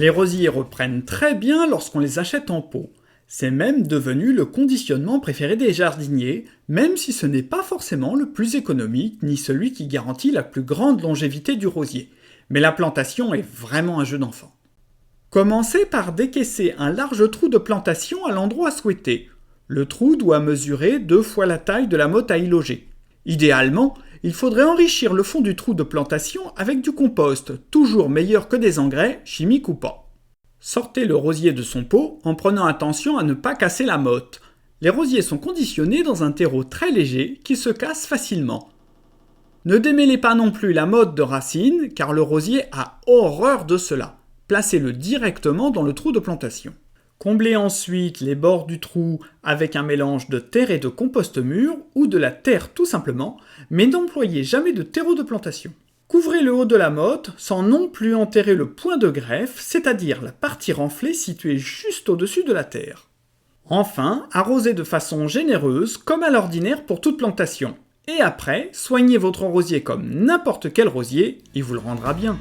Les rosiers reprennent très bien lorsqu'on les achète en pot. C'est même devenu le conditionnement préféré des jardiniers, même si ce n'est pas forcément le plus économique ni celui qui garantit la plus grande longévité du rosier. Mais la plantation est vraiment un jeu d'enfant. Commencez par décaisser un large trou de plantation à l'endroit souhaité. Le trou doit mesurer 2 fois la taille de la motte à y loger. Idéalement, il faudrait enrichir le fond du trou de plantation avec du compost, toujours meilleur que des engrais, chimiques ou pas. Sortez le rosier de son pot en prenant attention à ne pas casser la motte. Les rosiers sont conditionnés dans un terreau très léger qui se casse facilement. Ne démêlez pas non plus la motte de racines car le rosier a horreur de cela. Placez-le directement dans le trou de plantation. Comblez ensuite les bords du trou avec un mélange de terre et de compost mûr ou de la terre tout simplement, mais n'employez jamais de terreau de plantation. Couvrez le haut de la motte sans non plus enterrer le point de greffe, c'est-à-dire la partie renflée située juste au-dessus de la terre. Enfin, arrosez de façon généreuse comme à l'ordinaire pour toute plantation. Et après, soignez votre rosier comme n'importe quel rosier, il vous le rendra bien.